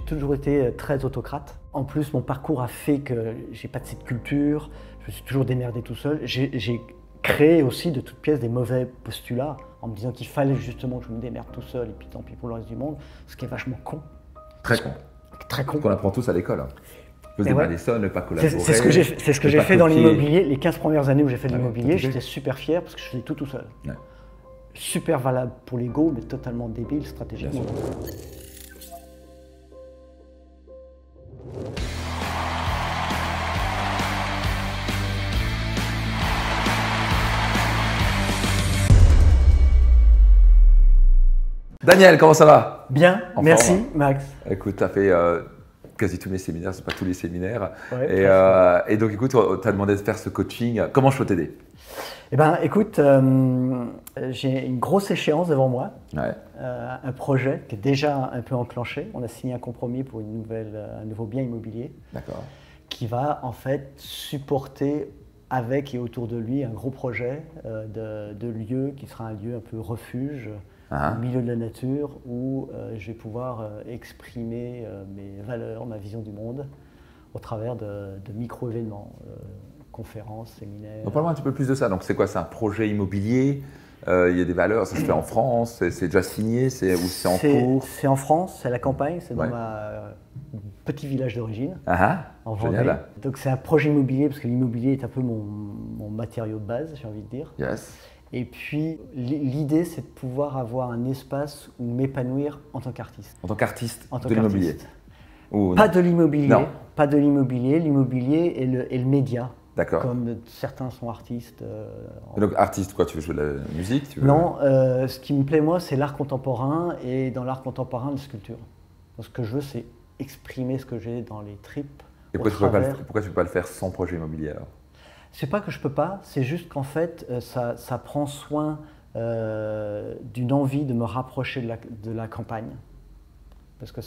toujours été très autocrate. En plus, mon parcours a fait que j'ai pas de cette culture, je me suis toujours démerdé tout seul. J'ai créé aussi de toutes pièces des mauvais postulats en me disant qu'il fallait justement que je me démerde tout seul et puis tant pis pour le reste du monde, ce qui est vachement con. Très con. Très con. Qu'on apprend tous à l'école. Ne se démerder seul, ne pas collaborer. C'est ce que j'ai fait dans l'immobilier. Les 15 premières années où j'ai fait de l'immobilier, j'étais super fier parce que je faisais tout seul. Ouais. Super valable pour l'ego, mais totalement débile stratégiquement. Daniel, comment ça va? Bien, merci Max. Écoute, tu as fait quasi tous mes séminaires, c'est pas tous les séminaires. Ouais, et donc écoute, tu as demandé de faire ce coaching. Comment je peux t'aider? Eh ben, écoute, j'ai une grosse échéance devant moi, un projet qui est déjà un peu enclenché. On a signé un compromis pour un nouveau bien immobilier qui va en fait supporter avec et autour de lui un gros projet de lieu qui sera un lieu un peu refuge, au milieu de la nature, où je vais pouvoir exprimer mes valeurs, ma vision du monde au travers de micro-événements. Conférences, séminaires. Donc parle-moi un petit peu plus de ça. Donc c'est quoi? C'est un projet immobilier, il y a des valeurs, ça se fait en France, c'est déjà signé, c'est en cours? C'est en France, c'est à la campagne, c'est dans ma petit village d'origine, en Vendée. Génial. Donc c'est un projet immobilier parce que l'immobilier est un peu mon matériau de base, j'ai envie de dire. Yes. Et puis l'idée c'est de pouvoir avoir un espace où m'épanouir en tant qu'artiste. En tant qu'artiste de l'immobilier? Pas de l'immobilier, pas de l'immobilier, l'immobilier est le média. D'accord. Comme certains sont artistes. Donc artiste, quoi? Tu veux jouer de la musique? Non, ce qui me plaît moi, c'est l'art contemporain et dans l'art contemporain, la sculpture. Donc, ce que je veux, c'est exprimer ce que j'ai dans les tripes. Et pourquoi tu ne peux pas le faire sans projet immobilier alors? C'est pas que je peux pas, c'est juste qu'en fait, ça prend soin d'une envie de me rapprocher de la campagne. Parce que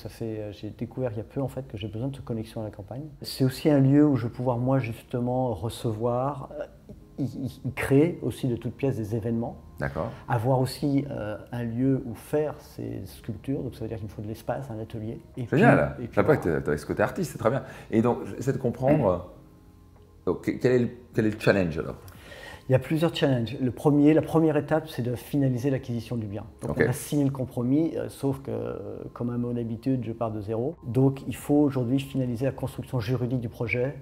j'ai découvert il y a peu en fait que j'ai besoin de cette connexion à la campagne. C'est aussi un lieu où je vais pouvoir moi justement recevoir, créer aussi de toutes pièces des événements. D'accord. Avoir aussi un lieu où faire ces sculptures, donc ça veut dire qu'il me faut de l'espace, un atelier. Génial. Tu as ce côté artiste, c'est très bien. Et donc j'essaie de comprendre, donc, quel est le challenge alors? Il y a plusieurs challenges. La première étape, c'est de finaliser l'acquisition du bien. Donc on a signé le compromis, sauf que, comme à mon habitude, je pars de zéro. Donc il faut aujourd'hui finaliser la construction juridique du projet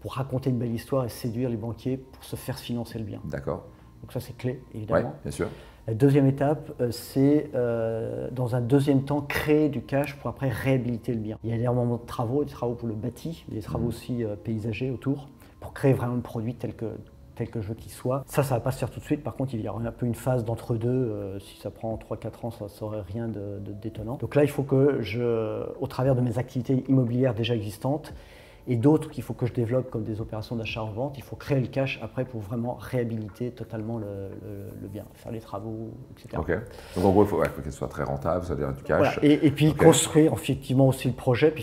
pour raconter une belle histoire et séduire les banquiers pour se faire financer le bien. D'accord. Donc ça, c'est clé, évidemment. Oui, bien sûr. La deuxième étape, c'est, dans un deuxième temps, créer du cash pour après réhabiliter le bien. Il y a énormément de travaux, des travaux pour le bâti, des travaux aussi paysagers autour, pour créer vraiment le produit tel que je veux qu'il soit. Ça va pas se faire tout de suite. Par contre, il y aura un peu une phase d'entre-deux. Si ça prend 3-4 ans, ça ne serait rien de détonnant. Donc là, il faut que au travers de mes activités immobilières déjà existantes et d'autres qu'il faut que je développe comme des opérations d'achat-revente, il faut créer le cash après pour vraiment réhabiliter totalement le bien, faire les travaux, etc. Ok. Donc en gros, il faut que ce soit très rentable, ça veut dire du cash. Voilà. Et puis construire effectivement aussi le projet,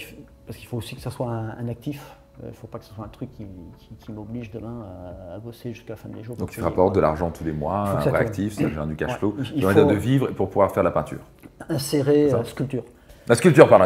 parce qu'il faut aussi que ça soit un actif. Il ne faut pas que ce soit un truc qui m'oblige demain à bosser jusqu'à la fin de mes jours. Donc tu rapportes de l'argent tous les mois, un vrai actif, ça génère du cash flow. Il faut de vivre pour pouvoir faire la peinture. Insérer sculpture. La sculpture, pardon,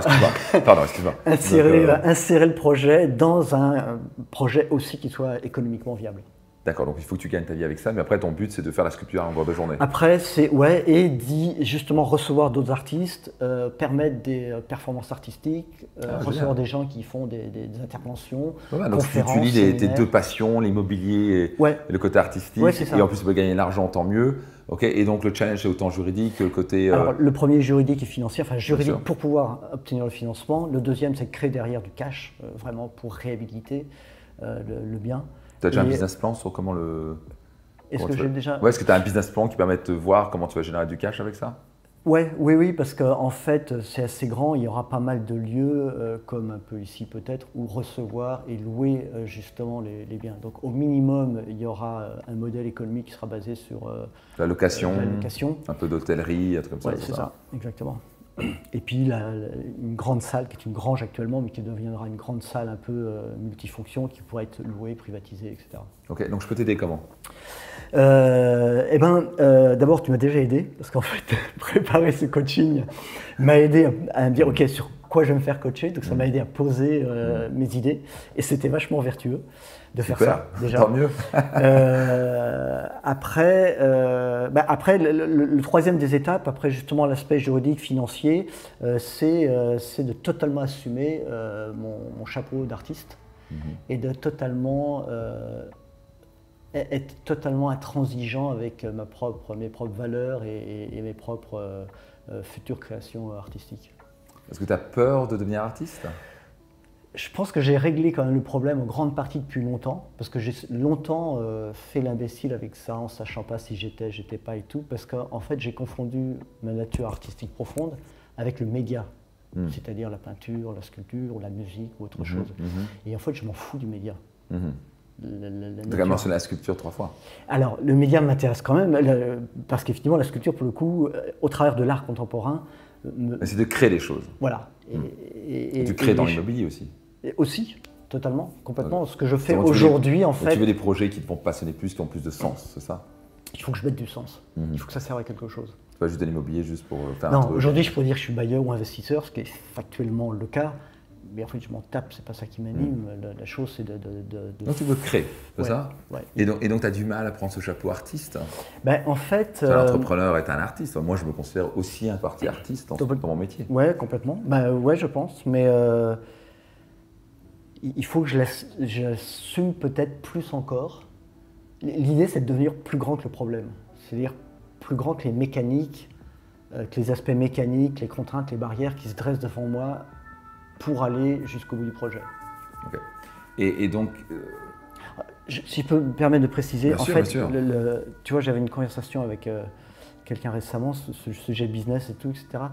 excuse-moi. Insérer le projet dans un projet aussi qui soit économiquement viable. D'accord, donc il faut que tu gagnes ta vie avec ça, mais après ton but c'est de faire la sculpture à longueur de journée. Après c'est et justement recevoir d'autres artistes, permettre des performances artistiques, recevoir des gens qui font des interventions, conférences, donc tu lis tes deux passions, l'immobilier et le côté artistique, et en plus tu peux gagner de l'argent, tant mieux. Ok, et donc le challenge c'est autant juridique que le côté… Alors le premier juridique et financier, enfin juridique pour pouvoir obtenir le financement. Le deuxième c'est de créer derrière du cash, vraiment pour réhabiliter le bien. Tu as déjà un business plan sur comment le… Est-ce que j'ai déjà… Ouais, est-ce que tu as un business plan qui permet de te voir comment tu vas générer du cash avec ça? Oui, parce qu'en fait, c'est assez grand. Il y aura pas mal de lieux, comme un peu ici peut-être, où recevoir et louer justement les biens. Donc au minimum, il y aura un modèle économique qui sera basé sur la location, un peu d'hôtellerie, un truc comme ça. Oui, c'est ça, exactement. Et puis une grande salle qui est une grange actuellement, mais qui deviendra une grande salle un peu multifonction qui pourrait être louée, privatisée, etc. Ok, donc je peux t'aider comment? D'abord, tu m'as déjà aidé, parce qu'en fait, préparer ce coaching m'a aidé à me dire, ok, sur quoi je vais me faire coacher. Donc ça m'a aidé à poser mes idées. Et c'était vachement vertueux de faire ça, déjà. Tant mieux. Après, le troisième des étapes, après justement l'aspect juridique, financier, c'est de totalement assumer mon chapeau d'artiste et de totalement être totalement intransigeant avec mes propres valeurs et mes propres futures créations artistiques. Est-ce que tu as peur de devenir artiste ? Je pense que j'ai réglé quand même le problème en grande partie depuis longtemps, parce que j'ai longtemps fait l'imbécile avec ça, en sachant pas si j'étais pas et tout, parce qu'en fait j'ai confondu ma nature artistique profonde avec le média, c'est-à-dire la peinture, la sculpture, la musique ou autre chose. Et en fait je m'en fous du média. Tu as mentionné la sculpture 3 fois. Alors, le média m'intéresse quand même, parce qu'effectivement, la sculpture, pour le coup, au travers de l'art contemporain… C'est de créer des choses. Voilà. Et tu crées dans l'immobilier aussi. Aussi, totalement, complètement. Ce que je fais aujourd'hui, en fait… Tu veux des projets qui te vont passionner plus, qui ont plus de sens, c'est ça? Il faut que je mette du sens. Il faut que ça serve à quelque chose. C'est pas juste de l'immobilier, juste pour faire un truc. Non, aujourd'hui, je pourrais dire que je suis bailleur ou investisseur, ce qui est factuellement le cas. Mais en fait, je m'en tape, c'est pas ça qui m'anime. La chose, c'est de… Donc tu veux créer, c'est ça? Ouais. Et donc tu as du mal à prendre ce chapeau artiste? Ben, en fait… L'entrepreneur est un artiste. Moi, je me considère aussi un parti artiste dans mon métier. Ouais, complètement. Ben, ouais, je pense. Mais il faut que j'assume peut-être plus encore. L'idée, c'est de devenir plus grand que le problème. C'est-à-dire plus grand que les mécaniques, que les aspects mécaniques, les contraintes, les barrières qui se dressent devant moi pour aller jusqu'au bout du projet. Okay. Et donc… si je peux me permettre de préciser, bien sûr, tu vois, j'avais une conversation avec quelqu'un récemment, ce sujet business et tout, etc.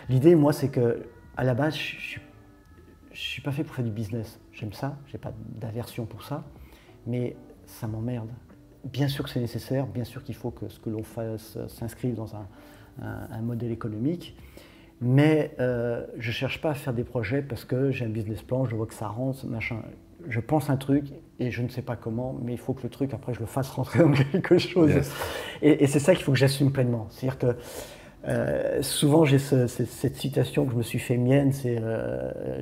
L'idée, moi, c'est que à la base, je suis pas fait pour faire du business. J'aime ça, j'ai pas d'aversion pour ça, mais ça m'emmerde. Bien sûr que c'est nécessaire, bien sûr qu'il faut que ce que l'on fasse s'inscrive dans un modèle économique. Mais je ne cherche pas à faire des projets parce que j'ai un business plan, je vois que ça rentre, machin. Je pense un truc et je ne sais pas comment, mais il faut que le truc, après, je le fasse rentrer dans quelque chose. Yes. Et c'est ça qu'il faut que j'assume pleinement. C'est-à-dire que souvent, j'ai cette citation que je me suis fait mienne, c'est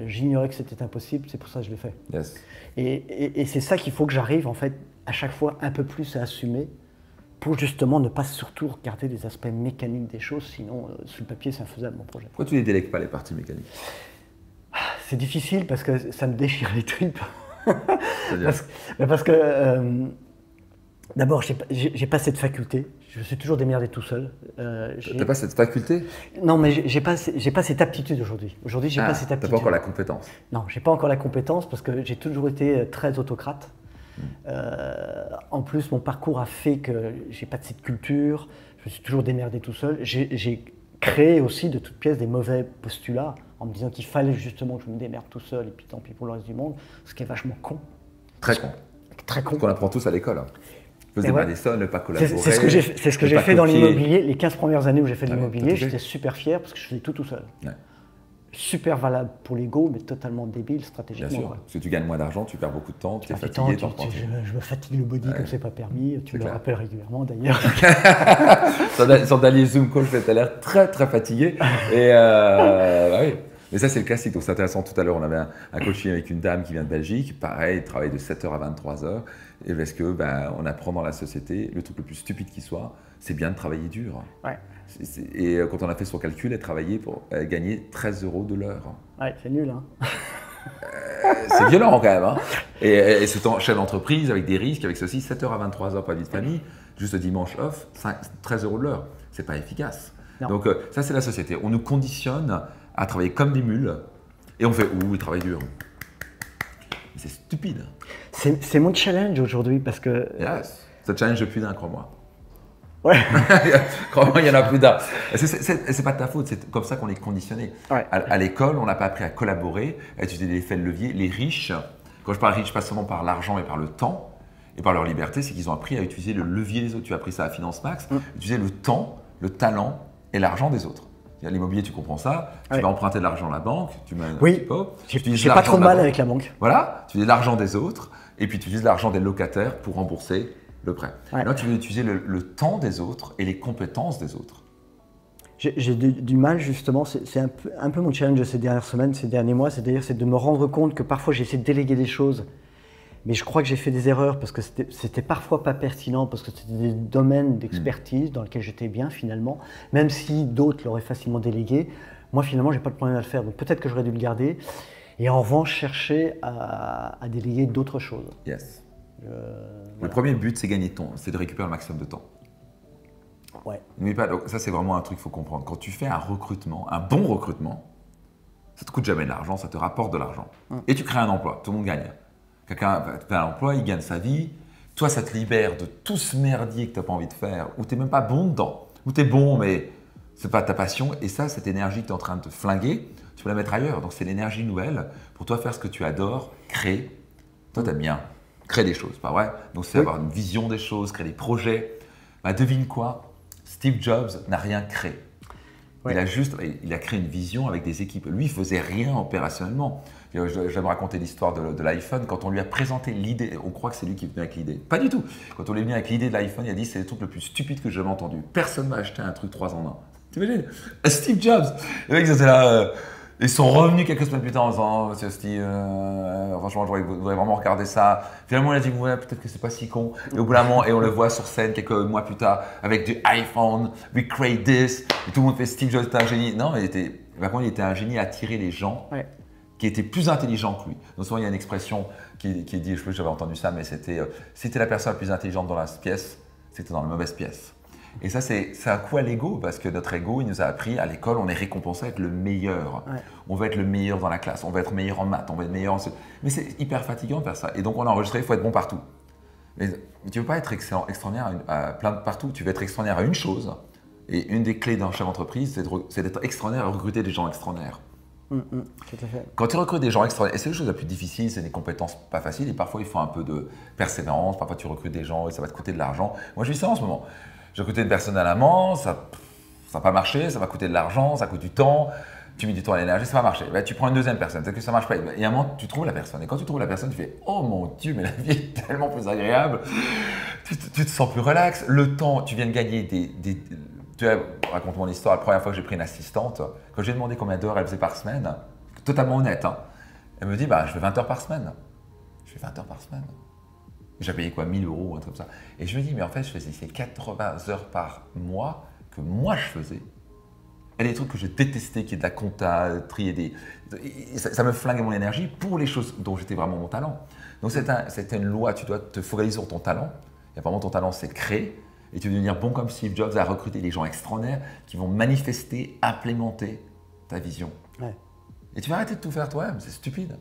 j'ignorais que c'était impossible, c'est pour ça que je l'ai fait. Yes. Et c'est ça qu'il faut que j'arrive, en fait, à chaque fois un peu plus à assumer, pour justement ne pas surtout regarder les aspects mécaniques des choses, sinon sur le papier c'est infaisable mon projet. Pourquoi tu ne les délègues pas les parties mécaniques? C'est difficile parce que ça me déchire les tripes. parce que d'abord j'ai pas cette faculté, je suis toujours démerdé tout seul. T'as pas cette faculté? Non, mais j'ai pas cette aptitude aujourd'hui. Aujourd'hui j'ai pas cette aptitude. T'as pas encore la compétence? Non, j'ai pas encore la compétence parce que j'ai toujours été très autocrate. En plus, mon parcours a fait que j'ai pas de cette culture, je me suis toujours démerdé tout seul. J'ai créé aussi de toutes pièces des mauvais postulats en me disant qu'il fallait justement que je me démerde tout seul et puis tant pis pour le reste du monde, ce qui est vachement con. Très con. Très con. Qu'on apprend tous à l'école. Il faut se démerder seul, ne pas collaborer. C'est ce que j'ai fait dans l'immobilier. Les 15 premières années où j'ai fait de l'immobilier, j'étais super fier parce que je faisais tout seul. Ouais. Super valable pour l'ego, mais totalement débile stratégiquement. Bien sûr, parce que tu gagnes moins d'argent, tu perds beaucoup de temps, tu es fatigué, je me fatigue le body comme c'est pas permis, tu me le rappelles régulièrement d'ailleurs. Son dernier Zoom call, tu as l'air très très fatigué. Et bah oui. Mais ça c'est le classique, donc c'est intéressant. Tout à l'heure on avait un coaching avec une dame qui vient de Belgique, pareil, il travaille de 7h à 23h, et parce que on apprend dans la société, le truc le plus stupide qui soit, c'est bien de travailler dur. Ouais. Et quand on a fait son calcul, elle travaillait pour gagner 13 € de l'heure. Ouais, c'est nul, hein. C'est violent quand même. Hein. Et c'est en chef d'entreprise avec des risques, avec ceci, 7h à 23h, pas de vie de famille, juste le dimanche off, 13 € de l'heure. C'est pas efficace. Non. Donc ça, c'est la société. On nous conditionne à travailler comme des mules et on fait « ouh, il travaille dur ». C'est stupide. C'est mon challenge aujourd'hui parce que… Yes. Ça challenge depuis d'un, crois-moi. Ouais. Crois-moi, il y en a plus d'un. C'est pas de ta faute, c'est comme ça qu'on est conditionné. Ouais. À l'école, on n'a pas appris à collaborer, à utiliser les effets de levier. Les riches, quand je parle riches, pas seulement par l'argent, mais par le temps et par leur liberté, c'est qu'ils ont appris à utiliser le levier des autres. Tu as appris ça à Finance Max, utiliser le temps, le talent et l'argent des autres. L'immobilier, tu comprends ça, tu vas emprunter de l'argent à la banque, tu mets un petit pot. J'ai pas trop de mal avec la banque. Voilà, tu utilises l'argent des autres et puis tu utilises l'argent des locataires pour rembourser le prêt. Ouais. Là, tu veux utiliser le temps des autres et les compétences des autres. J'ai du mal justement, c'est un peu mon challenge de ces dernières semaines, ces derniers mois, c'est de me rendre compte que parfois j'ai essayé de déléguer des choses, mais je crois que j'ai fait des erreurs parce que c'était parfois pas pertinent, parce que c'était des domaines d'expertise dans lesquels j'étais bien finalement, même si d'autres l'auraient facilement délégué. Moi finalement j'ai pas de problème à le faire, donc peut-être que j'aurais dû le garder, et en revanche chercher à déléguer d'autres choses. Yes. Voilà. Le premier but c'est gagner de temps, c'est de récupérer le maximum de temps. Ouais. Mais pas, donc ça c'est vraiment un truc qu'il faut comprendre. Quand tu fais un recrutement, un bon recrutement, ça te coûte jamais de l'argent, ça te rapporte de l'argent. Et tu crées un emploi, tout le monde gagne. Quelqu'un fait un emploi, il gagne sa vie. Toi, ça te libère de tout ce merdier que tu n'as pas envie de faire, ou tu n'es même pas bon dedans, ou tu es bon, mais ce n'est pas ta passion. Et ça, cette énergie que tu es en train de te flinguer, tu peux la mettre ailleurs. Donc, c'est l'énergie nouvelle pour toi faire ce que tu adores, créer. Toi, tu aimes bien créer des choses, pas vrai? Donc, c'est avoir une vision des choses, créer des projets. Bah, devine quoi? Steve Jobs n'a rien créé. Ouais. Il a créé une vision avec des équipes. Lui, il ne faisait rien opérationnellement. J'aime raconter l'histoire de l'iPhone. Quand on lui a présenté l'idée, on croit que c'est lui qui est venu avec l'idée. Pas du tout. Quand on est venu avec l'idée de l'iPhone, il a dit c'est le truc le plus stupide que j'ai jamais entendu. Personne ne m'a acheté un truc 3 en 1. Tu imagines? Steve Jobs. Les mecs, c'était là. Ils sont revenus quelques semaines plus tard en disant Monsieur Steve, franchement, vous devriez vraiment regarder ça. Finalement, il a dit ouais, peut-être que c'est pas si con. Et au bout d'un moment, et on le voit sur scène quelques mois plus tard avec du iPhone, we create this. Et tout le monde fait Steve Jobs était un génie. Non, par contre, il était un génie à attirer les gens qui étaient plus intelligents que lui. Donc souvent, il y a une expression qui est dit, je sais pas si j'avais entendu ça, mais c'était si tu es la personne la plus intelligente dans la pièce, c'était dans la mauvaise pièce. Et ça, c'est un coup à l'ego, parce que notre ego, il nous a appris, à l'école, on est récompensé avec le meilleur. Ouais. On veut être le meilleur dans la classe, on veut être meilleur en maths, on veut être meilleur en... Mais c'est hyper fatigant de faire ça. Et donc, on a enregistré, il faut être bon partout. Mais tu ne veux pas être extraordinaire partout, tu veux être extraordinaire à une chose. Et une des clés d'un chef d'entreprise, c'est d'être extraordinaire et recruter des gens extraordinaires. Tout à fait. Quand tu recrutes des gens extraordinaires, et c'est la chose la plus difficile, c'est des compétences pas faciles, et parfois, il faut un peu de persévérance, parfois tu recrutes des gens et ça va te coûter de l'argent. Moi, je vis ça en ce moment. J'ai recruté une personne à l'amant, ça n'a pas marché, ça va coûter de l'argent, ça coûte du temps, tu mets du temps et l'énergie, ça va marcher. Ben, tu prends une deuxième personne, peut-être que ça ne marche pas. Et à un moment, tu trouves la personne. Et quand tu trouves la personne, tu fais « Oh mon Dieu, mais la vie est tellement plus agréable, tu te sens plus relax. Le temps, tu viens de gagner Tu vois, raconte mon histoire, la première fois que j'ai pris une assistante, quand j'ai demandé combien d'heures elle faisait par semaine, totalement honnête, hein, elle me dit bah, « Je fais 20 heures par semaine. » Je fais 20 heures par semaine. J'ai payé quoi, 1 000 €, un truc comme ça. Et je me dis, mais en fait, je faisais ces 80 heures par mois que moi je faisais. Et des trucs que je détestais, qui est de la compta, trier ça me flinguait mon énergie pour les choses dont j'étais vraiment mon talent. Donc c'était une loi, tu dois te focaliser sur ton talent. Et apparemment, ton talent, c'est de créer. Et tu veux devenir bon comme Steve Jobs à recruter des gens extraordinaires qui vont manifester, implémenter ta vision. Ouais. Et tu vas arrêter de tout faire toi-même, c'est stupide.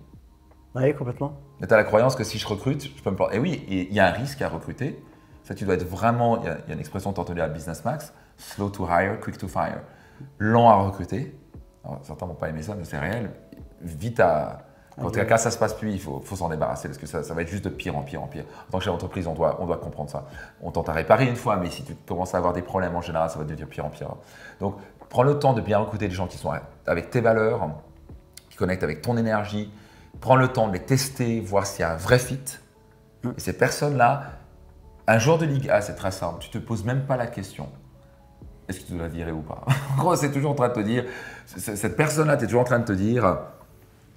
Oui, complètement. Mais tu as la croyance que si je recrute, je peux me planter. Et oui, il y a un risque à recruter. Ça, tu dois être vraiment, il y a une expression entendue à Business Max, slow to hire, quick to fire. Lent à recruter. Alors, certains vont pas aimer ça, mais c'est réel. Vite à... Quand ça se passe plus, il faut s'en débarrasser parce que ça va être juste de pire en pire en pire. En tant que chef d'entreprise, on doit comprendre ça. On tente à réparer une fois, mais si tu commences à avoir des problèmes en général, ça va devenir pire en pire. Donc, prends le temps de bien recruter des gens qui sont avec tes valeurs, qui connectent avec ton énergie. Prends le temps de les tester, voir s'il y a un vrai fit. Et ces personnes-là, un joueur de Ligue A, c'est très simple. Tu ne te poses même pas la question. Est-ce que tu dois la virer ou pas? En gros, c'est toujours en train de te dire, cette personne-là, tu es toujours en train de te dire,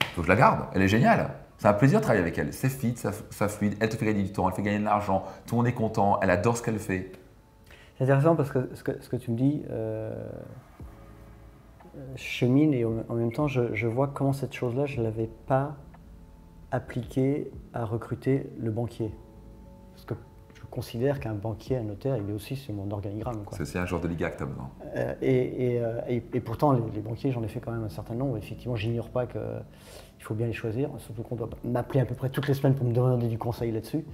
il faut que je la garde, elle est géniale. C'est un plaisir de travailler avec elle. C'est fit, ça fluide, elle te fait gagner du temps, elle fait gagner de l'argent, tout le monde est content, elle adore ce qu'elle fait. C'est intéressant parce que ce que tu me dis, je chemine et en même temps, je vois comment cette chose-là, je ne l'avais pas appliquée à recruter le banquier. Parce que je considère qu'un banquier, un notaire, il est aussi sur mon organigramme. C'est un genre de liga que tu as besoin. Et pourtant, les banquiers, j'en ai fait quand même un certain nombre. Effectivement, j'ignore pas qu'il faut bien les choisir. Surtout qu'on doit m'appeler à peu près toutes les semaines pour me demander du conseil là-dessus.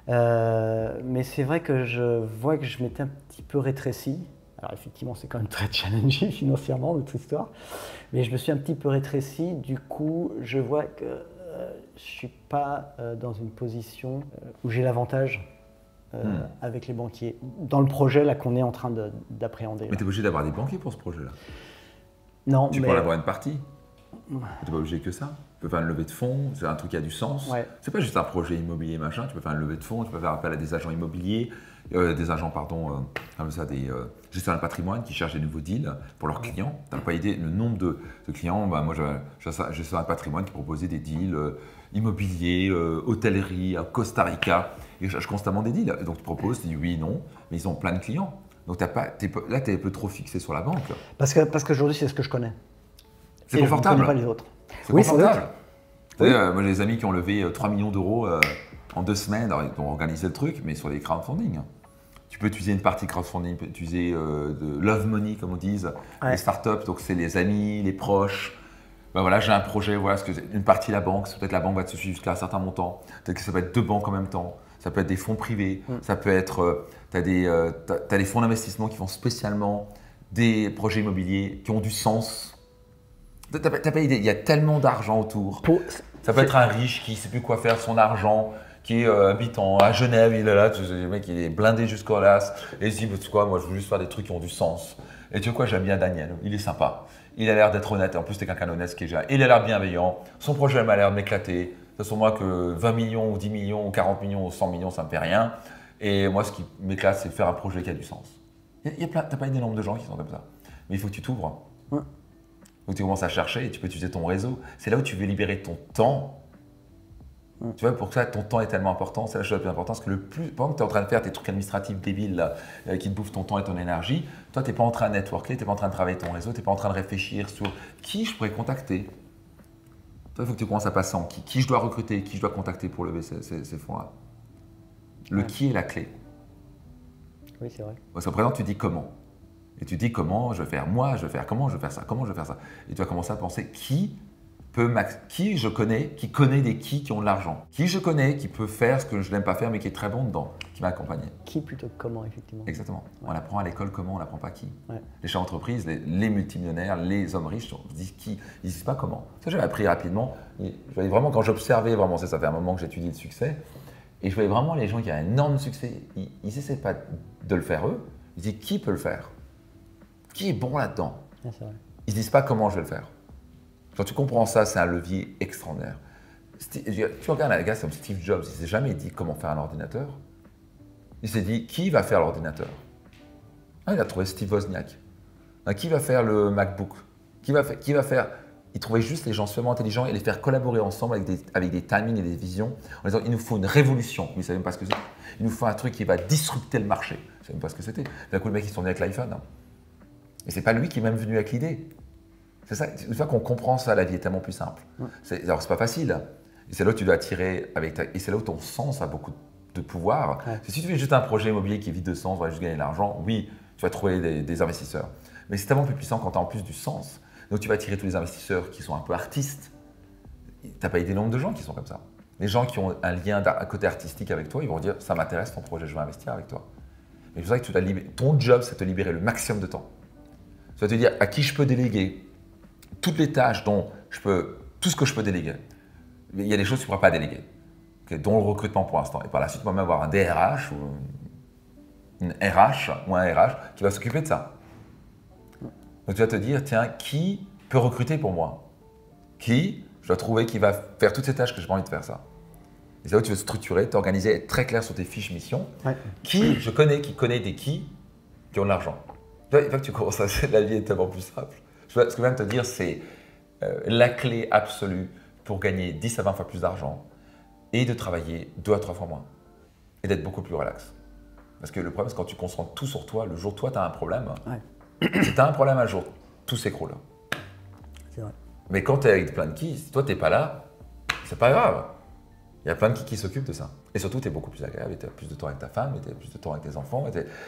Mais c'est vrai que je vois que je m'étais un petit peu rétréci. Alors effectivement, c'est quand même très challenging financièrement, notre histoire. Mais je me suis un petit peu rétréci. Du coup, je vois que je ne suis pas dans une position où j'ai l'avantage avec les banquiers. Dans le projet là qu'on est en train d'appréhender. Mais tu es obligé d'avoir des banquiers pour ce projet-là? Non, tu peux en avoir une partie? Tu n'es pas obligé que ça. Tu peux faire une levée de fonds, c'est un truc qui a du sens. Ouais. C'est pas juste un projet immobilier machin, tu peux faire une levée de fonds, tu peux faire appel à des agents immobiliers, des agents, pardon, comme ça, des gestionnaires de patrimoine qui cherchent des nouveaux deals pour leurs clients. Tu n'as pas idée le nombre de clients. Bah, moi, j'ai un gestionnaire de patrimoine qui proposait des deals immobiliers, hôtellerie, à Costa Rica. Ils cherchent constamment des deals. Et donc, tu proposes, tu dis oui, non, mais ils ont plein de clients. Donc là, tu es un peu trop fixé sur la banque. Parce qu'aujourd'hui, c'est ce que je connais. C'est confortable. Je ne connais pas les autres. C'est confortable. Oui. Moi, j'ai des amis qui ont levé 3 millions d'euros en 2 semaines. Alors, ils ont organisé le truc, mais sur les crowdfunding. Tu peux utiliser une partie crowdfunding, tu peux utiliser de love money, comme on dit, les startups. Donc, c'est les amis, les proches. Ben voilà, j'ai un projet, voilà, une partie de la banque. Peut-être la banque va te suivre jusqu'à un certain montant. Peut-être que ça peut être 2 banques en même temps. Ça peut être des fonds privés. Ça peut être, tu as des fonds d'investissement qui font spécialement des projets immobiliers qui ont du sens. T'as pas idée, il y a tellement d'argent autour. Ça peut être un riche qui ne sait plus quoi faire de son argent, qui habite à Genève, il est là, le mec il est blindé jusqu'au las, et il se dit, bah, tu sais quoi, moi je veux juste faire des trucs qui ont du sens. Et tu sais quoi, j'aime bien Daniel, il est sympa, il a l'air d'être honnête, en plus t'es quelqu'un d'honnête qui est déjà, il a l'air bienveillant, son projet m'a l'air de m'éclater. De toute façon, moi que 20 millions ou 10 millions ou 40 millions ou 100 millions, ça me fait rien. Et moi, ce qui m'éclate, c'est de faire un projet qui a du sens. T'as pas idée du nombre de gens qui sont comme ça. Mais il faut que tu t'ouvres. Donc tu commences à chercher et tu peux utiliser ton réseau. C'est là où tu veux libérer ton temps. Tu vois, pour ça, ton temps est tellement important. C'est la chose la plus importante. Parce que pendant que tu es en train de faire tes trucs administratifs débiles là, qui te bouffent ton temps et ton énergie, toi, tu n'es pas en train de networker, tu n'es pas en train de travailler ton réseau, tu n'es pas en train de réfléchir sur qui je pourrais contacter. Toi, il faut que tu commences à passer en qui je dois recruter, qui je dois contacter pour lever ces fonds-là. Le qui est la clé. Oui, c'est vrai. Parce qu'à présent, tu dis comment. Et tu dis comment je vais faire, moi je vais faire, comment je vais faire ça, comment je vais faire ça. Et tu vas commencer à penser qui je connais, qui connaît des qui ont de l'argent. Qui je connais, qui peut faire ce que je n'aime pas faire mais qui est très bon dedans, qui m'a accompagné. Qui plutôt que comment, effectivement. Exactement. Ouais. On apprend à l'école comment, on n'apprend pas qui. Ouais. Les chefs d'entreprise, les multimillionnaires, les hommes riches, ils disent qui, ils disent pas comment. Ça j'avais appris rapidement. Et je voyais vraiment quand j'observais, vraiment, ça fait un moment que j'étudie le succès, et je voyais vraiment les gens qui ont un énorme succès, ils n'essaient pas de le faire eux, ils disent qui peut le faire. Qui est bon là-dedans? Ils ne disent pas comment je vais le faire. Quand tu comprends ça, c'est un levier extraordinaire. Tu regardes un gars comme Steve Jobs, il ne s'est jamais dit comment faire un ordinateur. Il s'est dit qui va faire l'ordinateur. Il a trouvé Steve Wozniak. Qui va faire le MacBook. Qui va faire. Il trouvait juste les gens suffisamment intelligents et les faire collaborer ensemble avec des timings et des visions en disant il nous faut une révolution. Mais il ne savait même pas ce que c'est. Il nous faut un truc qui va disrupter le marché. Il ne savait même pas ce que c'était. D'un coup, le mec, il s'est tourné avec l'iPhone. Et c'est pas lui qui est même venu avec l'idée. C'est ça, une fois qu'on comprend ça, la vie est tellement plus simple. Alors c'est pas facile. Et c'est là où tu dois attirer et c'est là où ton sens a beaucoup de pouvoir. Ouais. Si tu fais juste un projet immobilier qui est vide de sens, on va juste gagner de l'argent, oui, tu vas trouver des investisseurs. Mais c'est tellement plus puissant quand tu as en plus du sens. Donc tu vas attirer tous les investisseurs qui sont un peu artistes. Tu n'as pas idée du nombre de gens qui sont comme ça. Les gens qui ont un lien, un côté artistique avec toi, ils vont dire ça m'intéresse ton projet, je vais investir avec toi. Et c'est pour ça que ton job, c'est de te libérer le maximum de temps. Ça va te dire à qui je peux déléguer toutes les tâches tout ce que je peux déléguer. Il y a des choses que tu ne pourras pas déléguer, dont le recrutement pour l'instant. Et par la suite, moi-même avoir un DRH ou une RH ou un RH qui va s'occuper de ça. Donc tu vas te dire, tiens, qui peut recruter pour moi? Qui je dois trouver qui va faire toutes ces tâches que j'ai pas envie de faire ça. Et c'est là où tu veux te structurer, t'organiser, être très clair sur tes fiches missions. Ouais. Qui je connais, qui connaît des qui ont de l'argent. Une fois que tu commences à la vie est tellement plus simple. Ce que je viens de te dire, c'est la clé absolue pour gagner 10 à 20 fois plus d'argent et de travailler 2 à 3 fois moins et d'être beaucoup plus relax. Parce que le problème, c'est quand tu concentres tout sur toi, le jour où toi, tu as un problème, si tu as un problème un jour, tout s'écroule. C'est vrai. Mais quand tu es avec plein de qui, si toi, tu n'es pas là, c'est pas grave. Il y a plein de qui s'occupent de ça. Et surtout, tu es beaucoup plus agréable, tu as plus de temps avec ta femme, tu as plus de temps avec tes enfants,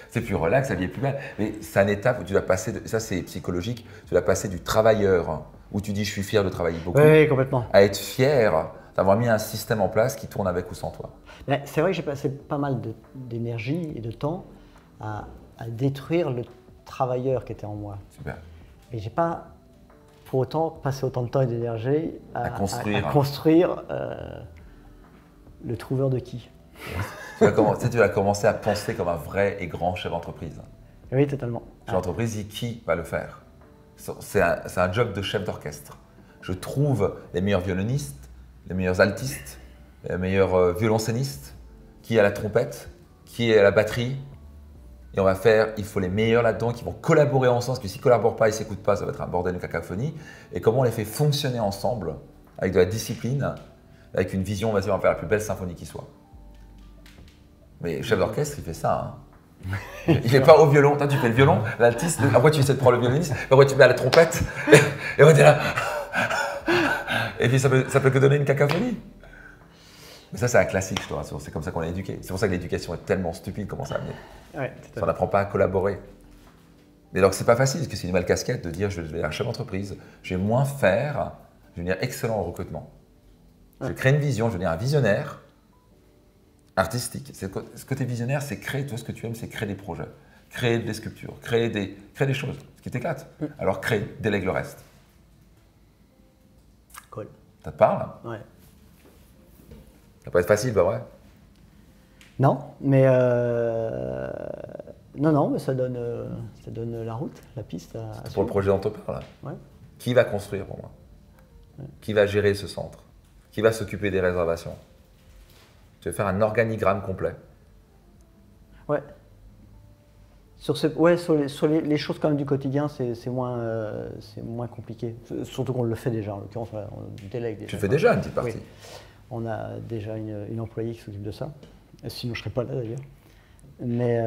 c'est plus relax, la vie est plus belle. Mais c'est une étape où tu dois passer, ça c'est psychologique, tu dois passer du travailleur, où tu dis je suis fier de travailler beaucoup, oui, complètement, à être fier d'avoir mis un système en place qui tourne avec ou sans toi. C'est vrai que j'ai passé pas mal d'énergie et de temps à détruire le travailleur qui était en moi. Super. Et j'ai pas pour autant passé autant de temps et d'énergie à construire le trouveur de qui. Tu vas commencer à penser comme un vrai et grand chef d'entreprise. Oui, totalement. Chef d'entreprise, qui va le faire? C'est un job de chef d'orchestre. je trouve les meilleurs violonistes, les meilleurs altistes, les meilleurs violoncellistes, qui est à la trompette, qui est à la batterie. Et on va faire, il faut les meilleurs là-dedans qui vont collaborer ensemble, parce que s'ils ne collaborent pas, ils ne s'écoutent pas, ça va être un bordel, une cacophonie. Et comment on les fait fonctionner ensemble, avec de la discipline, avec une vision, on va dire, on va faire la plus belle symphonie qui soit. Mais le chef d'orchestre, il fait ça. Hein. Il n'est pas au violon. Toi, tu fais le violon, l'altiste, après tu essaies de prendre le violoniste, après tu mets à la trompette, et on est là. Et puis ça peut que donner une cacophonie. Mais ça, c'est un classique, je te rassure. C'est comme ça qu'on est éduqué. C'est pour ça que l'éducation est tellement stupide, comment ça amener. Ouais, on n'apprend pas à collaborer. Mais donc, c'est pas facile, parce que c'est une nouvelle casquette de dire je vais devenir chef d'entreprise, je vais moins faire, je vais devenir excellent en recrutement. Je vais créer une vision, je vais devenir un visionnaire artistique. Ce côté visionnaire, c'est créer, toi, ce que tu aimes, c'est créer des projets, créer des sculptures, créer des choses, ce qui t'éclate. Alors, crée, délègue le reste. Cool. Ça te parle? Ouais. Ça peut être facile, bah ouais. Non, mais non, mais ça donne la route, la piste. C'est pour le projet dont on parle. Ouais. Qui va construire pour moi? Ouais. Qui va gérer ce centre? Qui va s'occuper des réservations? Je vais faire un organigramme complet. Ouais. Sur les choses quand même du quotidien, c'est moins compliqué. Surtout qu'on le fait déjà, en l'occurrence, on délègue déjà. Tu fais déjà une petite partie. Oui. On a déjà une employée qui s'occupe de ça. Sinon, je ne serais pas là d'ailleurs. Mais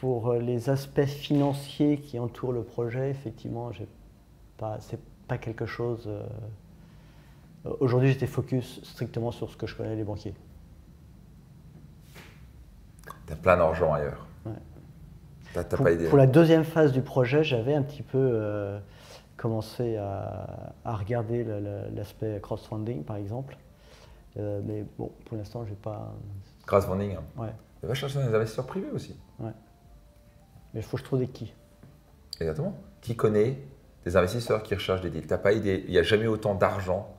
pour les aspects financiers qui entourent le projet, effectivement, c'est pas quelque chose. Aujourd'hui, j'étais focus strictement sur ce que je connais, les banquiers. Tu as plein d'argent ailleurs. Ouais. T'as pas idée. Pour la deuxième phase du projet, j'avais un petit peu commencé à regarder l'aspect crowdfunding, par exemple. Mais bon, pour l'instant, j'ai pas. Crowdfunding. Ouais. Tu vas chercher des investisseurs privés aussi. Ouais. Mais il faut que je trouve des qui. Exactement. Qui connaît des investisseurs qui recherchent des deals? T'as pas idée. Il n'y a jamais autant d'argent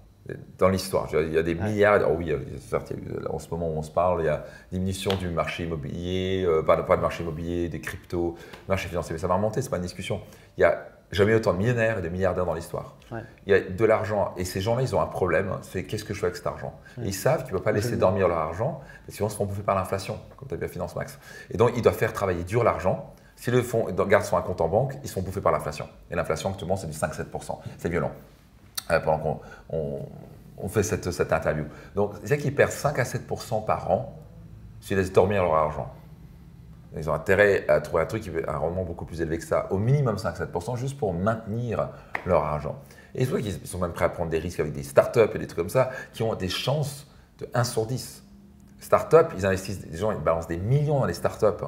dans l'histoire. Il y a des milliards. Oh oui, certes, en ce moment où on se parle, il y a diminution du marché immobilier, pas de marché immobilier, des cryptos, marché financier. Mais ça va remonter, c'est pas une discussion. Il y a jamais autant de millionnaires et de milliardaires dans l'histoire. Ouais. Il y a de l'argent et ces gens-là, ils ont un problème, c'est qu'est-ce que je fais avec cet argent. Ouais. Et ils savent qu'ils ne peuvent pas laisser dormir leur argent, parce que sinon ils se font bouffer par l'inflation, comme tu as vu à Finance Max. Et donc ils doivent faire travailler dur l'argent. S'ils le font, gardent sur un compte en banque, ils se font bouffer par l'inflation. Et l'inflation actuellement, c'est du 5-7%. C'est violent. Pendant qu'on fait cette interview. Donc c'est-à-dire qu'ils perdent 5 à 7% par an s'ils laissent dormir leur argent. Ils ont intérêt à trouver un truc qui a un rendement beaucoup plus élevé que ça, au minimum 5-7%, juste pour maintenir leur argent. Et je vois qu'ils sont même prêts à prendre des risques avec des startups et des trucs comme ça, qui ont des chances de 1 sur 10. Startups, ils investissent, des gens, ils balancent des millions dans les startups.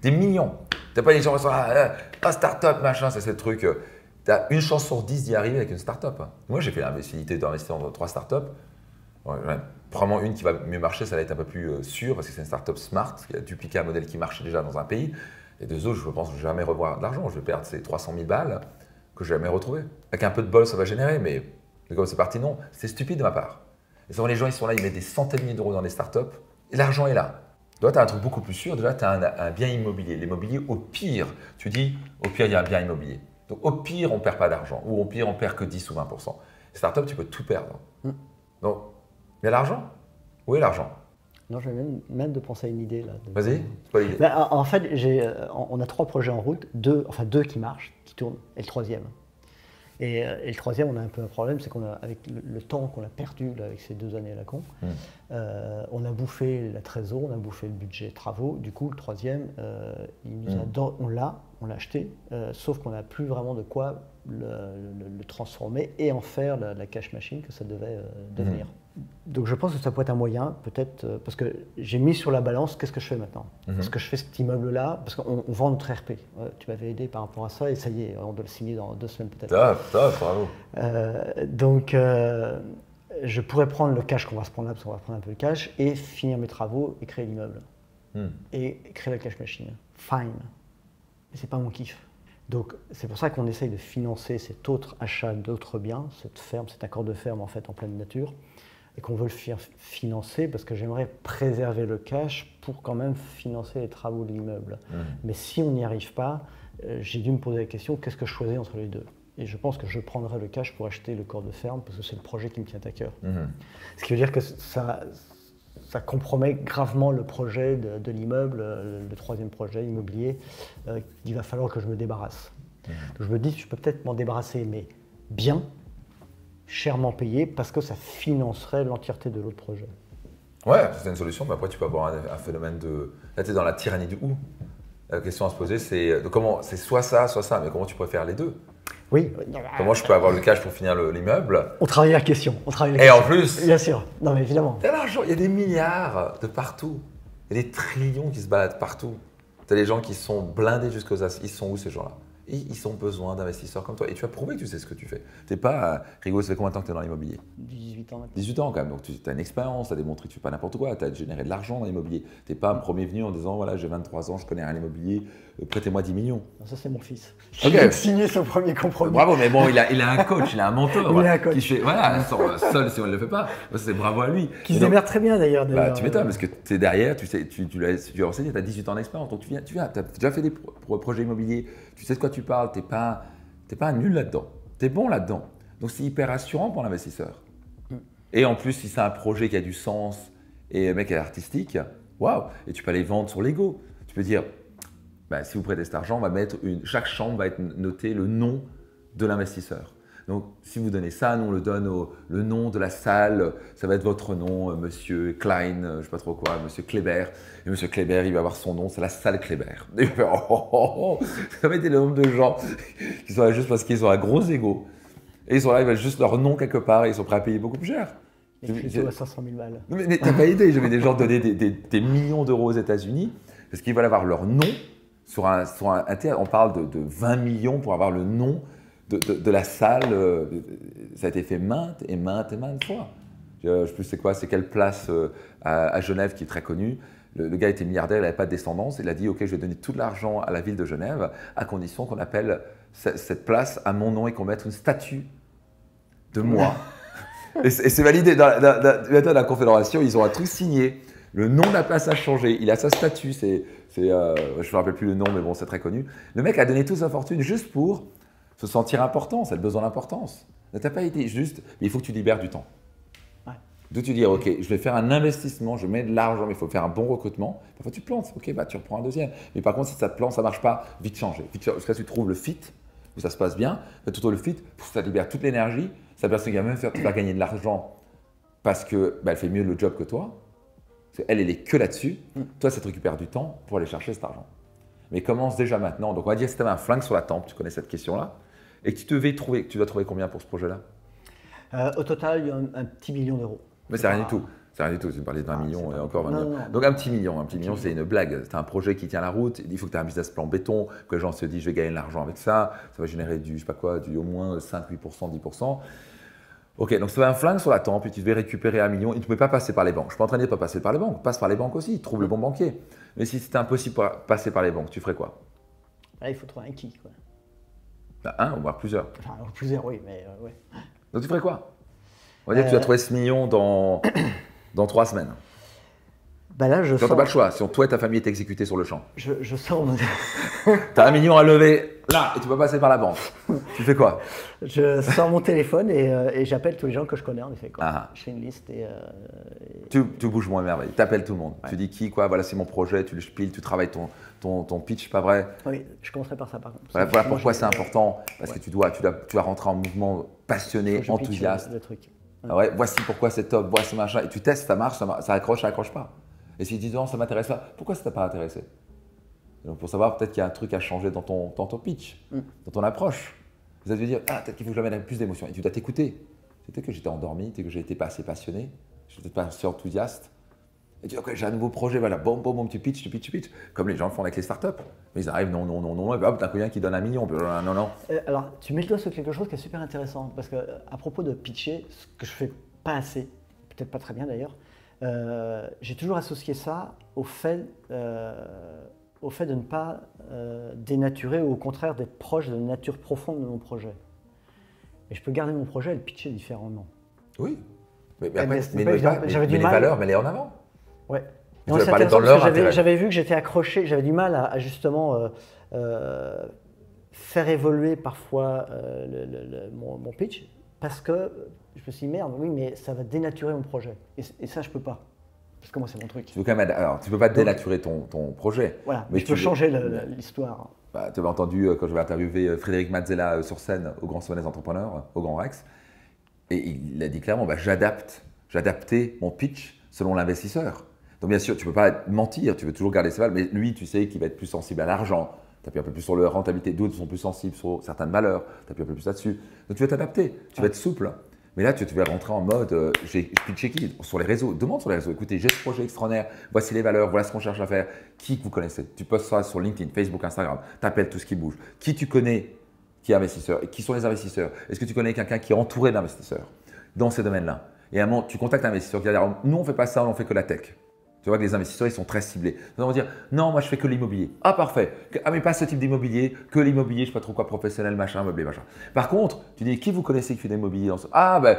Des millions. Tu n'as pas des gens qui sont startup, machin, c'est le truc. Tu as une chance sur 10 d'y arriver avec une startup. Moi, j'ai fait la facilité d'investir dans 3 startups. Probablement une qui va mieux marcher, ça va être un peu plus sûr parce que c'est une startup smart qui a dupliqué un modèle qui marchait déjà dans un pays. Et deux autres, je pense que je ne vais jamais revoir de l'argent. Je vais perdre ces 300 000 balles que je ne vais jamais retrouver. Avec un peu de bol, ça va générer, mais comme c'est parti, non. C'est stupide de ma part. Et souvent, les gens, ils sont là, ils mettent des centaines de milliers d'euros dans des startups et l'argent est là. Toi, tu as un truc beaucoup plus sûr. Déjà, tu as un bien immobilier. L'immobilier, au pire, tu dis, au pire, il y a un bien immobilier. Donc, au pire, on ne perd pas d'argent. Ou au pire, on perd que 10 ou 20%. Les startups, tu peux tout perdre. Donc, il y a l'argent? Où est l'argent? Non, je vais même de penser à une idée là. Vas-y, c'est quoi l'idée? Ben, en fait, on a 3 projets en route, 2 qui marchent, qui tournent, et le troisième. Et le troisième, on a un peu un problème, c'est qu'avec le temps qu'on a perdu là, avec ces 2 années à la con, on a bouffé la trésor, on a bouffé le budget travaux. Du coup, le troisième, on l'a acheté, sauf qu'on n'a plus vraiment de quoi le transformer et en faire la cash machine que ça devait devenir. Donc je pense que ça peut être un moyen, peut-être, parce que j'ai mis sur la balance, qu'est-ce que je fais maintenant? Est-ce que je fais cet immeuble-là? Parce qu'on vend notre RP. Tu m'avais aidé par rapport à ça et ça y est, on doit le signer dans 2 semaines peut-être. Bravo. Donc je pourrais prendre le cash qu'on va se prendre là, parce qu'on va prendre un peu le cash, et finir mes travaux et créer l'immeuble. Et créer la cash machine. Fine. Mais c'est pas mon kiff. Donc c'est pour ça qu'on essaye de financer cet autre achat d'autres biens, cette ferme, cet accord de ferme en fait en pleine nature, et qu'on veut le faire financer parce que j'aimerais préserver le cash pour quand même financer les travaux de l'immeuble. Mais si on n'y arrive pas, j'ai dû me poser la question, qu'est-ce que je choisis entre les deux? Et je pense que je prendrai le cash pour acheter le corps de ferme parce que c'est le projet qui me tient à cœur. Ce qui veut dire que ça compromet gravement le projet de l'immeuble, le troisième projet immobilier, qu'il va falloir que je me débarrasse. Donc je me dis, je peux peut-être m'en débarrasser, mais bien, chèrement payé, parce que ça financerait l'entièreté de l'autre projet. Ouais, c'est une solution, mais après tu peux avoir un phénomène de… Là, tu es dans la tyrannie du ou. La question à se poser, c'est soit ça, mais comment tu pourrais faire les deux? Oui. Comment je peux avoir le cash pour finir l'immeuble? On travaille la question. Et en plus… Bien sûr. Non, mais évidemment. T'as l'argent, il y a des milliards de partout. Il y a des trillions qui se baladent partout. Tu as des gens qui sont blindés jusqu'aux as. Ils sont où ces gens-là? Ils ont besoin d'investisseurs comme toi. Et tu as prouvé que tu sais ce que tu fais. Tu n'es pas… Rigo, ça fait combien de temps que tu es dans l'immobilier? 18 ans maintenant. 18 ans quand même. Donc tu as une expérience, tu as démontré que tu ne fais pas n'importe quoi. Tu as généré de l'argent dans l'immobilier. Tu n'es pas un premier venu en disant voilà, j'ai 23 ans, je connais rien à l'immobilier, prêtez-moi 10 millions. Non, ça, c'est mon fils. Ok. Il a signé son premier compromis. Bravo, mais bon, il a un coach, il a un mentor. Il a un coach. Qui fait, voilà, seul si on ne le fait pas. C'est bravo à lui. Qui se démerde très bien d'ailleurs. Bah, tu m'étonnes parce que tu es derrière, tu as enseigné, tu as 18 ans d'expérience. Donc tu as déjà fait des projets immobiliers, tu sais de quoi tu parles, tu n'es pas un nul là-dedans. Tu es bon là-dedans. Donc c'est hyper rassurant pour l'investisseur. Et en plus, si c'est un projet qui a du sens et le mec est artistique, waouh! Et tu peux aller vendre sur Lego. Tu peux dire, bah, si vous prêtez cet argent, on va mettre chaque chambre va être noté le nom de l'investisseur. Donc, si vous donnez ça, nous on le donne le nom de la salle, ça va être votre nom, Monsieur Klein, je ne sais pas trop quoi, Monsieur Kléber. Et Monsieur Kléber, il va avoir son nom, c'est la salle Kléber. Et il va faire, ça va être le nombre de gens qui sont là juste parce qu'ils ont un gros ego. Et ils sont là, ils veulent juste leur nom quelque part et ils sont prêts à payer beaucoup plus cher. Et plutôt à 500 000 balles. Mais t'as pas idée, j'avais des gens donner des millions d'euros aux États-Unis parce qu'ils veulent avoir leur nom sur un on parle de 20 millions pour avoir le nom de la salle. Ça a été fait maintes et maintes fois. Je ne sais plus c'est quoi, c'est quelle place à Genève qui est très connue. Le gars était milliardaire, il n'avait pas de descendance. Il a dit ok, je vais donner tout l'argent à la ville de Genève à condition qu'on appelle cette place à mon nom et qu'on mette une statue de moi. Et c'est validé dans la Confédération, ils ont un truc signé. Le nom de la place a changé, il a sa statue, je ne me rappelle plus le nom, mais bon, c'est très connu. Le mec a donné toute sa fortune juste pour se sentir important, ça a besoin d'importance. Tu n'as pas été juste, mais il faut que tu libères du temps. Ouais. D'où tu dis, ok, je vais faire un investissement, je mets de l'argent, mais il faut faire un bon recrutement. Parfois tu te plantes, ok, bah, tu reprends un deuxième. Mais par contre, si ça te plante, ça ne marche pas, vite changer. Jusqu'à ce que tu trouves le fit, où ça se passe bien, tout le fit, ça libère toute l'énergie. Cette personne qui va même te faire gagner de l'argent parce qu'elle fait mieux le job que toi. Elle est que là-dessus. Toi, ça te récupère du temps pour aller chercher cet argent. Mais commence déjà maintenant. Donc, on va dire si tu avais un flingue sur la tempe, tu connais cette question-là, et que tu dois trouver combien pour ce projet-là? Au total, il y a un petit million d'euros. Mais c'est rien du tout. C'est rien du tout. Tu me parlais de 20 millions et encore 20 millions. Non. Donc, un petit million, c'est une blague. C'est un projet qui tient la route. Il faut que tu aies un business plan béton, que les gens se disent je vais gagner de l'argent avec ça. Ça va générer du, je sais pas quoi, au moins 5, 8%, 10%. Ok, donc si tu as un flingue sur la tempe et tu devais récupérer 1 million, il ne pouvait pas passer par les banques. Je ne suis pas en train de dire pas passer par les banques, passe par les banques aussi, trouve le bon banquier. Mais si c'était impossible de passer par les banques, tu ferais quoi? Là, il faut trouver un qui, quoi. Un ou voire plusieurs. Enfin, plusieurs, oui, mais ouais. Donc tu ferais quoi? On va dire que tu as trouvé ce million dans 3 semaines. Bah là, tu n'as pas le choix, si toi et ta famille est exécutés sur le champ. Je sors mon... Tu as 1 million à lever là et tu peux passer par la banque. Tu fais quoi? Je sors mon téléphone et j'appelle tous les gens que je connais en effet. Je fais une liste et… Tu bouges moins merveille, tu appelles tout le monde. Ouais. Tu dis qui, quoi, voilà c'est mon projet, tu le piles, tu travailles ton pitch, pas vrai? Oui, je commencerai par ça par contre. Voilà pourquoi c'est important, parce que tu dois rentrer en mouvement passionné, enthousiaste. Le truc. Ah ouais, voici pourquoi c'est top, voici machin, et tu testes, ça marche, ça accroche pas. Et si tu dis non, ça m'intéresse pas, pourquoi ça t'a pas intéressé? Donc pour savoir, peut-être qu'il y a un truc à changer dans ton pitch, dans ton approche. Vous allez dire, peut-être qu'il faut que je mette plus d'émotion. Et tu dois t'écouter. Peut-être que j'étais endormi, peut-être que j'ai été pas assez passionné, je n'étais pas assez enthousiaste. Et tu dis, ok, j'ai un nouveau projet, voilà, boum, tu pitches. Comme les gens le font avec les startups. Mais ils arrivent, non, et hop, t'as un qui donne 1 million. Non. Alors, tu mets le doigt sur quelque chose qui est super intéressant. Parce qu'à propos de pitcher, ce que je fais pas assez, peut-être pas très bien d'ailleurs, j'ai toujours associé ça au fait de ne pas dénaturer ou au contraire d'être proche de la nature profonde de mon projet. Et je peux garder mon projet et le pitcher différemment. Oui, mais les valeurs, mets-les en avant. Ouais. J'avais vu que j'étais accroché, j'avais du mal à justement faire évoluer parfois mon pitch parce que je me suis dit merde, oui, mais ça va dénaturer mon projet. Et ça, je peux pas. Parce que moi, c'est mon truc. Tu veux quand même, alors, tu peux pas dénaturer ton projet. Voilà, mais je peux changer l'histoire. Bah, tu avais entendu quand je vais interviewer Frédéric Mazzella sur scène au Grand Sommet des Entrepreneurs, au Grand Rex, et il a dit clairement, bah, j'adaptais mon pitch selon l'investisseur. Donc bien sûr, tu ne peux pas mentir, tu veux toujours garder ses valeurs, mais lui, tu sais qu'il va être plus sensible à l'argent, tu appuies un peu plus sur la rentabilité, d'autres sont plus sensibles sur certaines valeurs, tu appuies un peu plus là-dessus. Donc tu vas t'adapter, tu vas être souple. Mais là, tu vas rentrer en mode, j'ai pitché qui sur les réseaux, demande sur les réseaux, écoutez, j'ai ce projet extraordinaire, voici les valeurs, voilà ce qu'on cherche à faire, qui que vous connaissez. Tu postes ça sur LinkedIn, Facebook, Instagram, tu appelles tout ce qui bouge. Qui tu connais qui est investisseur, et qui sont les investisseurs? Est-ce que tu connais quelqu'un qui est entouré d'investisseurs dans ces domaines-là? Et à un moment, tu contactes un investisseur qui va dire, nous on ne fait pas ça, on ne fait que la tech. Tu vois que les investisseurs, ils sont très ciblés. Ils vont dire, non, moi je fais que l'immobilier. Ah, parfait. Ah, mais pas ce type d'immobilier, que l'immobilier, je ne sais pas trop quoi, professionnel, machin, meublé, machin. Par contre, tu dis, qui vous connaissez qui fait de l'immobilier? Ah, ben,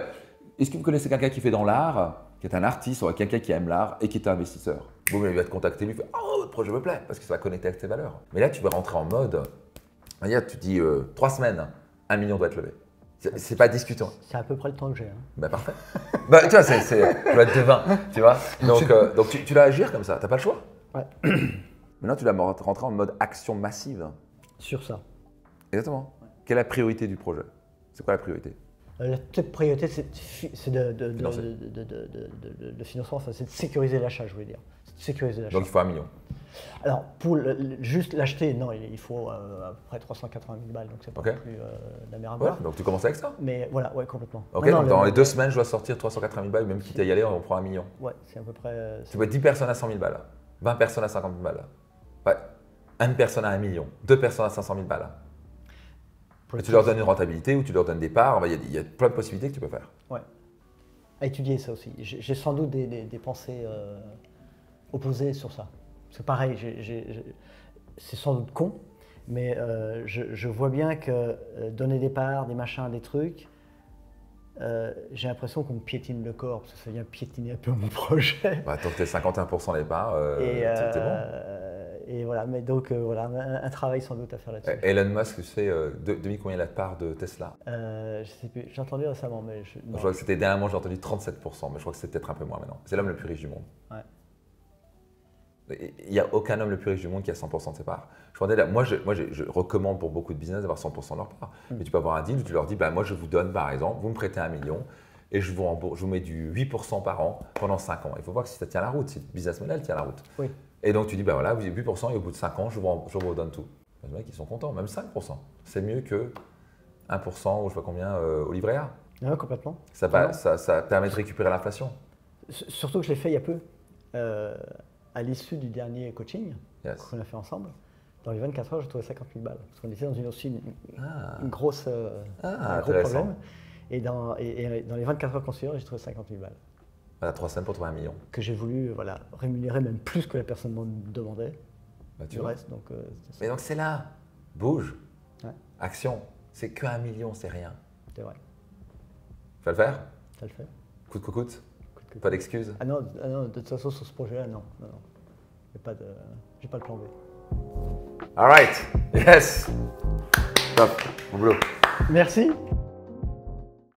est-ce que vous connaissez quelqu'un qui fait dans l'art, qui est un artiste, ou quelqu'un qui aime l'art et qui est un investisseur? Bon, il va te contacter, lui, il fait, oh, votre projet me plaît, parce que ça va connecter avec tes valeurs. Mais là, tu vas rentrer en mode, tu dis, 3 semaines, 1 million doit être levé. C'est pas discutant. C'est à peu près le temps que j'ai. Hein. Bah parfait. Bah, tu vois, je dois être devin, tu vois. Donc tu dois agir comme ça, t'as pas le choix. Ouais. Maintenant, tu dois rentrer en mode action massive. Sur ça. Exactement. Ouais. Quelle est la priorité du projet? C'est quoi la priorité? La priorité, c'est de financement, enfin, c'est de sécuriser l'achat, je voulais dire. Sécuriser l'achat. Donc il faut 1 million. Alors, pour juste l'acheter, non, il faut à peu près 380 000 balles, donc c'est pas plus la mer à boire. Ouais, donc tu commences avec ça? Mais voilà, ouais, complètement. Ok, donc dans les 2 semaines, je dois sortir 380 000 balles, même quitte à y aller, on prend 1 million. Ouais, c'est à peu près… Tu vois 10 personnes à 100 000 balles, 20 personnes à 50 000 balles. Ouais, 1 personne à 1 million, 2 personnes à 500 000 balles. Et tu leur donnes une rentabilité ou tu leur donnes des parts, il y a plein de possibilités que tu peux faire. Ouais, à étudier ça aussi. J'ai sans doute des pensées opposées sur ça. C'est pareil, c'est sans doute con, mais je vois bien que donner des parts, des machins, des trucs, j'ai l'impression qu'on me piétine le corps, parce que ça vient piétiner un peu mon projet. Bah, tant que tu es 51% des parts, c'est bon. Et voilà, mais donc voilà, un travail sans doute à faire là-dessus. Elon Musk, tu sais, combien il a de part de Tesla? Je sais plus, j'ai entendu récemment, mais je crois que c'était dernièrement, j'ai entendu 37%, mais je crois que c'est peut-être un peu moins maintenant. C'est l'homme le plus riche du monde. Ouais. Il n'y a aucun homme le plus riche du monde qui a 100% de ses parts. Moi, je recommande pour beaucoup de business d'avoir 100% de leurs parts. Mais tu peux avoir un deal où tu leur dis, bah, moi je vous donne par exemple, vous me prêtez 1 million et je vous mets du 8% par an pendant 5 ans. Il faut voir que si ça tient la route, si le business model tient la route. Oui. Et donc tu dis, bah voilà, vous avez 8% et au bout de 5 ans, je vous donne tout. Les mecs, ils sont contents, même 5%. C'est mieux que 1% ou je ne sais pas combien au livret A. Oui, complètement. Ça permet de récupérer l'inflation. Surtout que je l'ai fait il y a peu. À l'issue du dernier coaching qu'on a fait ensemble, dans les 24 heures, j'ai trouvé 50 000 balles. Parce qu'on était dans une grosse, un gros problème. Et dans les 24 heures qu'on suivait, j'ai trouvé 50 000 balles. Voilà, 3 semaines pour trouver 1 million. Que j'ai voulu rémunérer même plus que la personne me demandait. Bah, tu du vois. reste. Donc, mais donc c'est là. Bouge. Ouais. Action. C'est que 1 million, c'est rien. C'est vrai. Tu vas le faire? Ça le fait. Coûte que coûte. Pas d'excuses? Ah non, de toute façon, sur ce projet-là, non. J'ai pas le plan B. All right. Yes. Top. Bon boulot. Merci.